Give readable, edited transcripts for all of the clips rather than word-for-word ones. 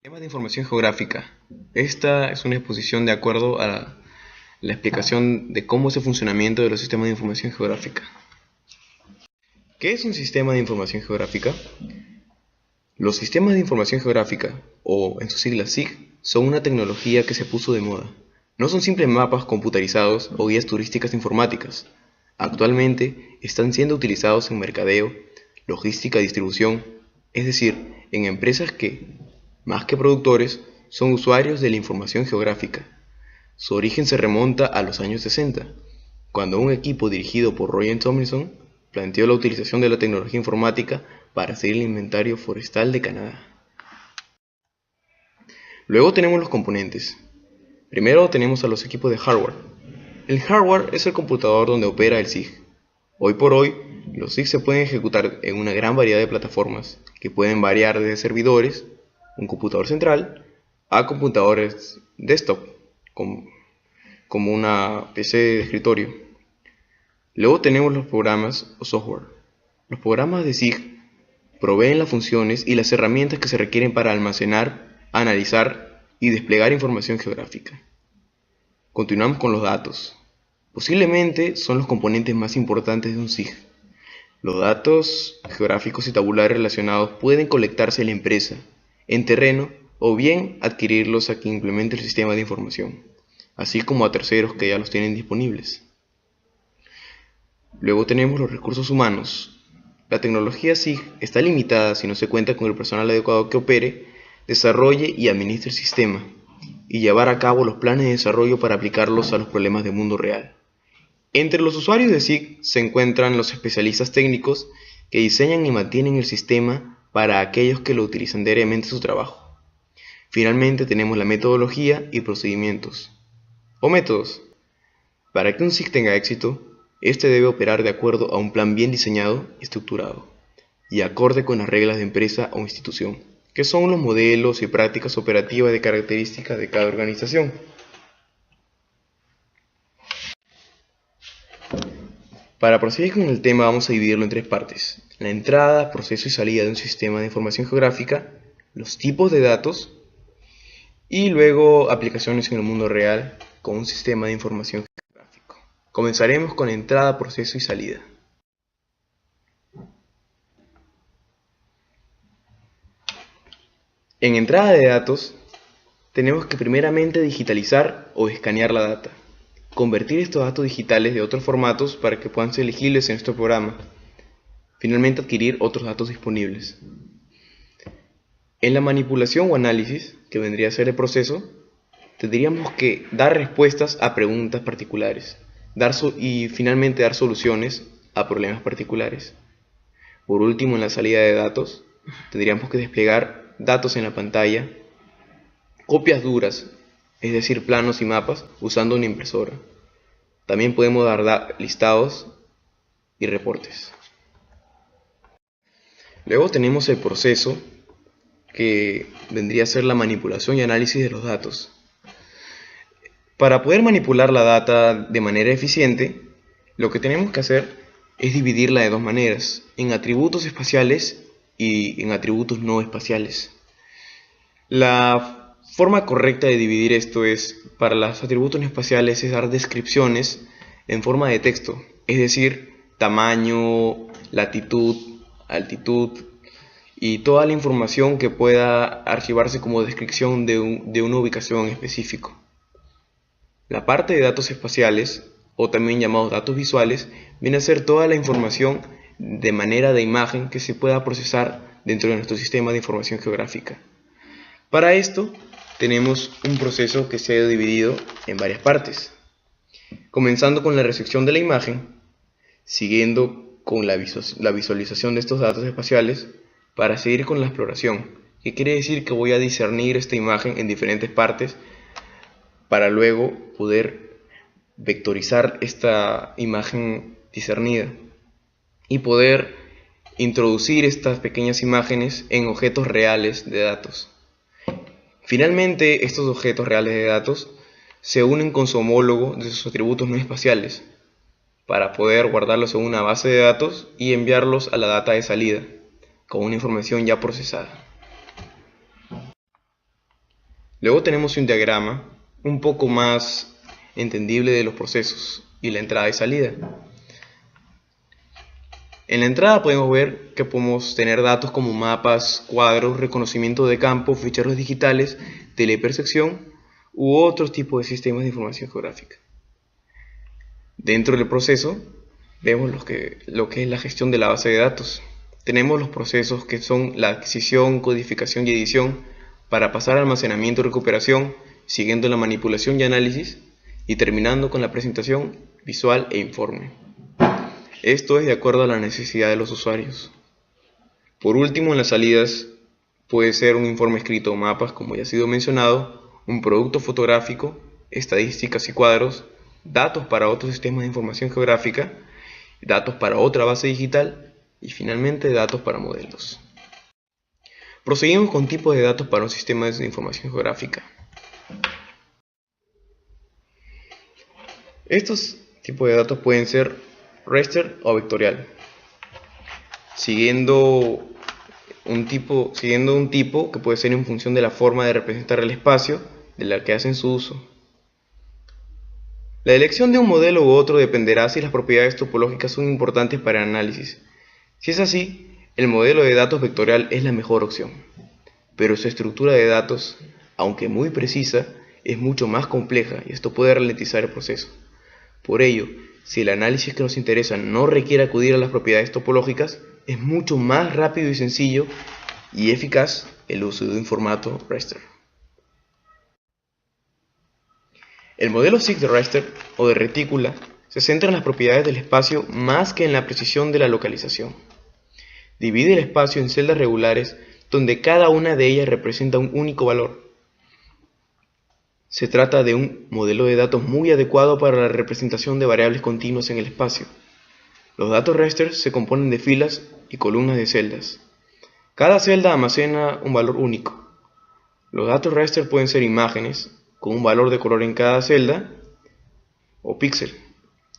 Tema de información geográfica. Esta es una exposición de acuerdo a la explicación de cómo es el funcionamiento de los sistemas de información geográfica. ¿Qué es un sistema de información geográfica? Los sistemas de información geográfica, o en sus siglas SIG, son una tecnología que se puso de moda. No son simples mapas computarizados o guías turísticas informáticas. Actualmente están siendo utilizados en mercadeo, logística y distribución, es decir, en empresas que, más que productores, son usuarios de la información geográfica. Su origen se remonta a los años 60, cuando un equipo dirigido por Roger Tomlinson planteó la utilización de la tecnología informática para seguir el inventario forestal de Canadá. Luego tenemos los componentes. Primero tenemos a los equipos de hardware. El hardware es el computador donde opera el SIG. Hoy por hoy, los SIG se pueden ejecutar en una gran variedad de plataformas, que pueden variar desde servidores, un computador central, a computadores desktop, como una PC de escritorio. Luego tenemos los programas o software. Los programas de SIG proveen las funciones y las herramientas que se requieren para almacenar, analizar y desplegar información geográfica. Continuamos con los datos. Posiblemente son los componentes más importantes de un SIG. Los datos geográficos y tabulares relacionados pueden colectarse en la empresa, en terreno, o bien adquirirlos a quien implemente el sistema de información, así como a terceros que ya los tienen disponibles. Luego tenemos los recursos humanos. La tecnología SIG está limitada si no se cuenta con el personal adecuado que opere, desarrolle y administre el sistema, y llevar a cabo los planes de desarrollo para aplicarlos a los problemas del mundo real. Entre los usuarios de SIG se encuentran los especialistas técnicos que diseñan y mantienen el sistema para aquellos que lo utilizan diariamente en su trabajo. Finalmente tenemos la metodología y procedimientos, o métodos. Para que un SIG tenga éxito, este debe operar de acuerdo a un plan bien diseñado y estructurado, y acorde con las reglas de empresa o institución, que son los modelos y prácticas operativas de características de cada organización. Para proseguir con el tema vamos a dividirlo en tres partes: la entrada, proceso y salida de un sistema de información geográfica, los tipos de datos y luego aplicaciones en el mundo real con un sistema de información geográfico. Comenzaremos con entrada, proceso y salida. En entrada de datos tenemos que primeramente digitalizar o escanear la data, convertir estos datos digitales de otros formatos para que puedan ser legibles en nuestro programa. Finalmente adquirir otros datos disponibles. En la manipulación o análisis, que vendría a ser el proceso, tendríamos que dar respuestas a preguntas particulares y finalmente dar soluciones a problemas particulares. Por último, en la salida de datos, tendríamos que desplegar datos en la pantalla, copias duras, es decir, planos y mapas, usando una impresora. También podemos dar listados y reportes. Luego tenemos el proceso, que vendría a ser la manipulación y análisis de los datos. Para poder manipular la data de manera eficiente, lo que tenemos que hacer es dividirla de dos maneras: en atributos espaciales y en atributos no espaciales. La forma correcta de dividir esto es, para los atributos no espaciales, es dar descripciones en forma de texto, es decir, tamaño, latitud, altitud y toda la información que pueda archivarse como descripción de una ubicación en específico. La parte de datos espaciales, o también llamados datos visuales, viene a ser toda la información de manera de imagen que se pueda procesar dentro de nuestro sistema de información geográfica. Para esto tenemos un proceso que se ha dividido en varias partes, comenzando con la recepción de la imagen, siguiendo con la visualización de estos datos espaciales, para seguir con la exploración, que quiere decir que voy a discernir esta imagen en diferentes partes para luego poder vectorizar esta imagen discernida y poder introducir estas pequeñas imágenes en objetos reales de datos. Finalmente, estos objetos reales de datos se unen con su homólogo de sus atributos no espaciales para poder guardarlos en una base de datos y enviarlos a la data de salida con una información ya procesada. Luego tenemos un diagrama un poco más entendible de los procesos y la entrada y salida. En la entrada podemos ver que podemos tener datos como mapas, cuadros, reconocimiento de campo, ficheros digitales, telepercepción u otros tipos de sistemas de información geográfica. Dentro del proceso vemos lo que es la gestión de la base de datos. Tenemos los procesos que son la adquisición, codificación y edición para pasar al almacenamiento y recuperación, siguiendo la manipulación y análisis y terminando con la presentación visual e informe. Esto es de acuerdo a la necesidad de los usuarios. Por último, en las salidas puede ser un informe escrito o mapas, como ya ha sido mencionado, un producto fotográfico, estadísticas y cuadros, datos para otros sistemas de información geográfica, datos para otra base digital y finalmente datos para modelos. Proseguimos con tipos de datos para un sistema de información geográfica. Estos tipos de datos pueden ser raster o vectorial, siguiendo un tipo que puede ser en función de la forma de representar el espacio de la que hacen su uso. La elección de un modelo u otro dependerá si las propiedades topológicas son importantes para el análisis. Si es así, el modelo de datos vectorial es la mejor opción, pero su estructura de datos, aunque muy precisa, es mucho más compleja y esto puede ralentizar el proceso. Por ello, si el análisis que nos interesa no requiere acudir a las propiedades topológicas, es mucho más rápido y sencillo y eficaz el uso de un formato raster. El modelo SIG de raster o de retícula se centra en las propiedades del espacio más que en la precisión de la localización. Divide el espacio en celdas regulares donde cada una de ellas representa un único valor. Se trata de un modelo de datos muy adecuado para la representación de variables continuas en el espacio. Los datos raster se componen de filas y columnas de celdas. Cada celda almacena un valor único. Los datos raster pueden ser imágenes, con un valor de color en cada celda, o píxel.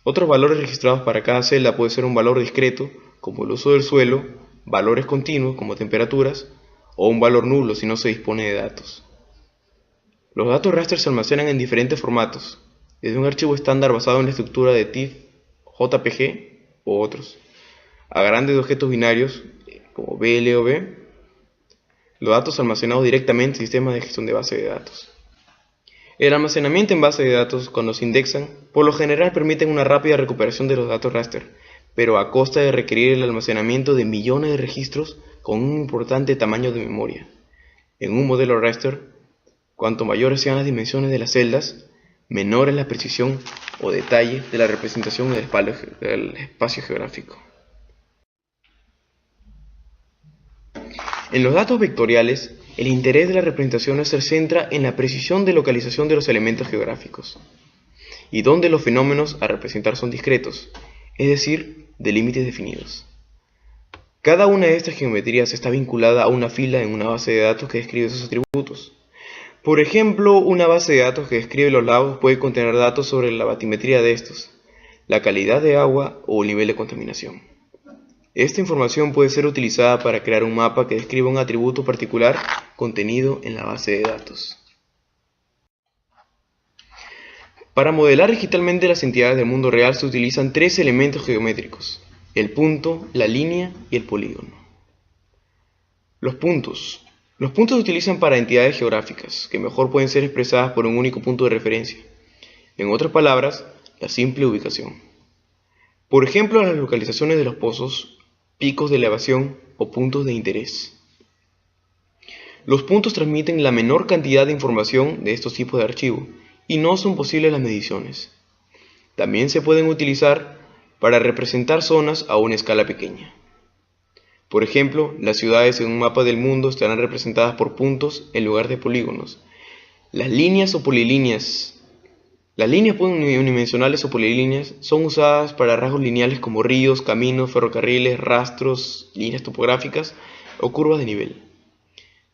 Otros valores registrados para cada celda puede ser un valor discreto, como el uso del suelo, valores continuos, como temperaturas, o un valor nulo si no se dispone de datos. Los datos raster se almacenan en diferentes formatos, desde un archivo estándar basado en la estructura de TIFF, JPG o otros, a grandes objetos binarios como BLOB, los datos almacenados directamente en sistemas de gestión de base de datos. El almacenamiento en base de datos, cuando se indexan, por lo general permiten una rápida recuperación de los datos raster, pero a costa de requerir el almacenamiento de millones de registros con un importante tamaño de memoria. En un modelo raster, cuanto mayores sean las dimensiones de las celdas, menor es la precisión o detalle de la representación del espacio geográfico. En los datos vectoriales, el interés de las representaciones se centra en la precisión de localización de los elementos geográficos, y donde los fenómenos a representar son discretos, es decir, de límites definidos. Cada una de estas geometrías está vinculada a una fila en una base de datos que describe esos atributos. Por ejemplo, una base de datos que describe los lagos puede contener datos sobre la batimetría de estos, la calidad de agua o el nivel de contaminación. Esta información puede ser utilizada para crear un mapa que describa un atributo particular contenido en la base de datos. Para modelar digitalmente las entidades del mundo real se utilizan tres elementos geométricos: el punto, la línea y el polígono. Los puntos se utilizan para entidades geográficas, que mejor pueden ser expresadas por un único punto de referencia. En otras palabras, la simple ubicación. Por ejemplo, las localizaciones de los pozos, picos de elevación o puntos de interés. Los puntos transmiten la menor cantidad de información de estos tipos de archivo y no son posibles las mediciones. También se pueden utilizar para representar zonas a una escala pequeña. Por ejemplo, las ciudades en un mapa del mundo estarán representadas por puntos en lugar de polígonos. Las líneas o polilíneas. Las líneas unidimensionales o polilíneas son usadas para rasgos lineales como ríos, caminos, ferrocarriles, rastros, líneas topográficas o curvas de nivel.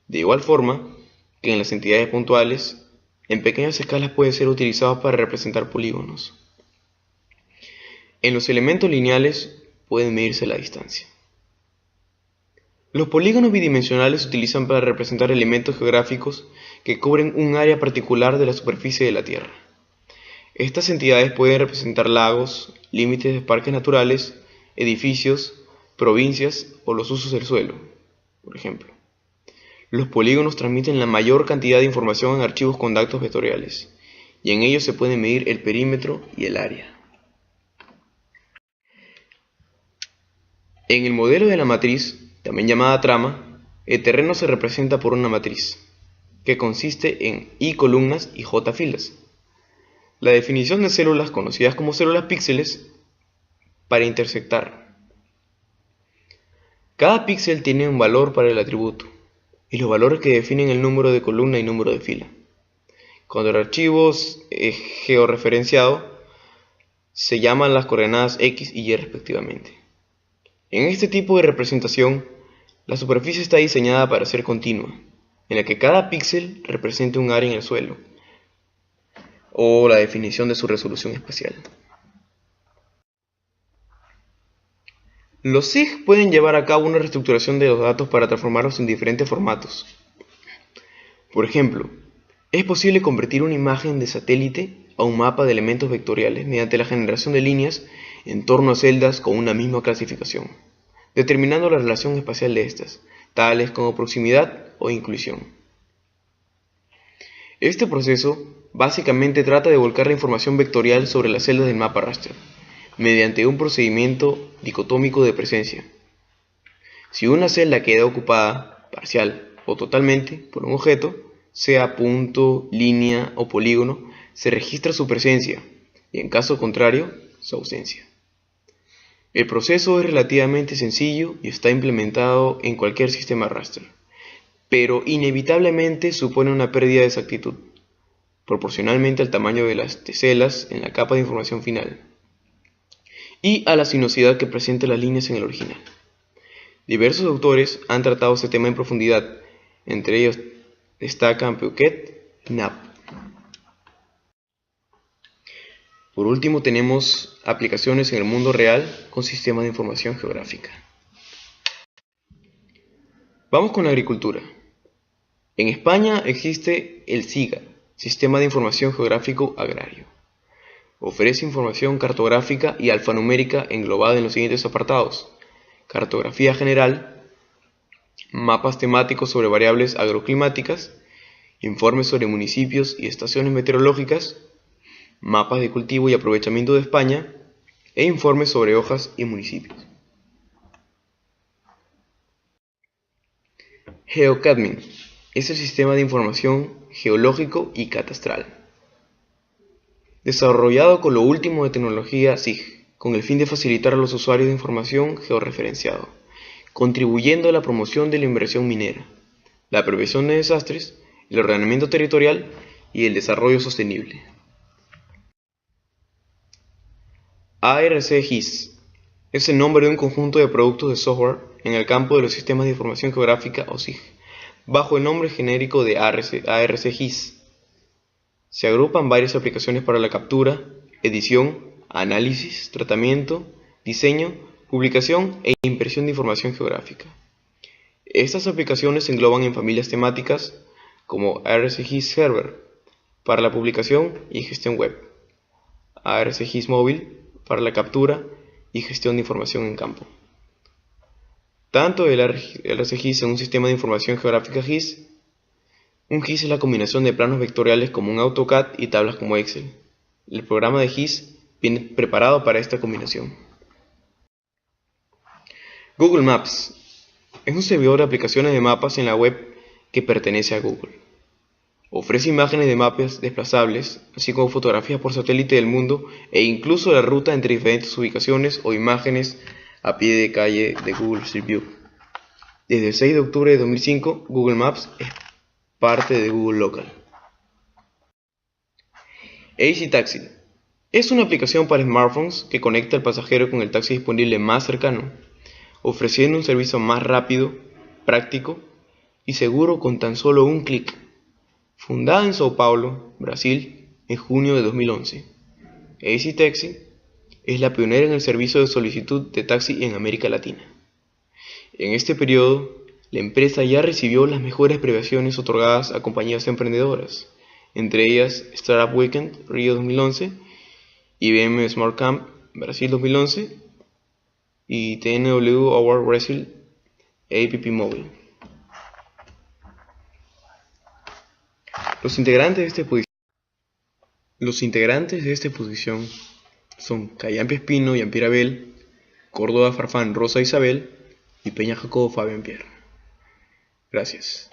De igual forma que en las entidades puntuales, en pequeñas escalas pueden ser utilizados para representar polígonos. En los elementos lineales pueden medirse la distancia. Los polígonos bidimensionales se utilizan para representar elementos geográficos que cubren un área particular de la superficie de la Tierra. Estas entidades pueden representar lagos, límites de parques naturales, edificios, provincias o los usos del suelo, por ejemplo. Los polígonos transmiten la mayor cantidad de información en archivos con datos vectoriales, y en ellos se puede medir el perímetro y el área. En el modelo de la matriz, también llamada trama, el terreno se representa por una matriz, que consiste en I columnas y J filas. La definición de células conocidas como células píxeles para intersectar. Cada píxel tiene un valor para el atributo, y los valores que definen el número de columna y número de fila. Cuando el archivo es georreferenciado, se llaman las coordenadas X y Y respectivamente. En este tipo de representación, la superficie está diseñada para ser continua, en la que cada píxel represente un área en el suelo, o la definición de su resolución espacial. Los SIG pueden llevar a cabo una reestructuración de los datos para transformarlos en diferentes formatos. Por ejemplo, es posible convertir una imagen de satélite a un mapa de elementos vectoriales mediante la generación de líneas en torno a celdas con una misma clasificación, determinando la relación espacial de estas, tales como proximidad o inclusión. Este proceso básicamente trata de volcar la información vectorial sobre las celdas del mapa raster, mediante un procedimiento dicotómico de presencia. Si una celda queda ocupada, parcial o totalmente, por un objeto, sea punto, línea o polígono, se registra su presencia y en caso contrario, su ausencia. El proceso es relativamente sencillo y está implementado en cualquier sistema raster, pero inevitablemente supone una pérdida de exactitud, proporcionalmente al tamaño de las teselas en la capa de información final, y a la sinuosidad que presenta las líneas en el original. Diversos autores han tratado este tema en profundidad, entre ellos destacan Peuquet y Knapp. Por último tenemos aplicaciones en el mundo real con sistemas de información geográfica. Vamos con la agricultura. En España existe el SIGA, Sistema de Información Geográfico Agrario. Ofrece información cartográfica y alfanumérica englobada en los siguientes apartados: cartografía general, mapas temáticos sobre variables agroclimáticas, informes sobre municipios y estaciones meteorológicas, mapas de cultivo y aprovechamiento de España, e informes sobre hojas y municipios. GeoCadMIN es el sistema de información geológico y catastral, desarrollado con lo último de tecnología SIG, con el fin de facilitar a los usuarios de información georreferenciado, contribuyendo a la promoción de la inversión minera, la prevención de desastres, el ordenamiento territorial y el desarrollo sostenible. ARC-GIS es el nombre de un conjunto de productos de software en el campo de los sistemas de información geográfica o SIG, bajo el nombre genérico de ARC-GIS. Se agrupan varias aplicaciones para la captura, edición, análisis, tratamiento, diseño, publicación e impresión de información geográfica. Estas aplicaciones se engloban en familias temáticas como ARC-GIS Server para la publicación y gestión web, ARC-GIS Móvil para la captura y gestión de información en campo. Tanto el ARC-GIS en un sistema de información geográfica GIS. Un GIS es la combinación de planos vectoriales como un AutoCAD y tablas como Excel. El programa de GIS viene preparado para esta combinación. Google Maps es un servidor de aplicaciones de mapas en la web que pertenece a Google. Ofrece imágenes de mapas desplazables, así como fotografías por satélite del mundo e incluso la ruta entre diferentes ubicaciones o imágenes a pie de calle de Google Street View. Desde el 6 de octubre de 2005, Google Maps es parte de Google Local. AC Taxi es una aplicación para smartphones que conecta al pasajero con el taxi disponible más cercano, ofreciendo un servicio más rápido, práctico y seguro con tan solo un clic. Fundada en Sao Paulo, Brasil, en junio de 2011, AC Taxi es la pionera en el servicio de solicitud de taxi en América Latina. En este periodo, La empresa ya recibió las mejores premiaciones otorgadas a compañías emprendedoras, entre ellas Startup Weekend Río 2011, IBM Smart Camp Brasil 2011 y TNW Award Brasil APP Mobile. Los integrantes de esta exposición son Cayampi Espino Jean-Pierre Abel, Córdoba Farfán Rosa Isabel y Peña Jacobo Fabián Pierre. Gracias.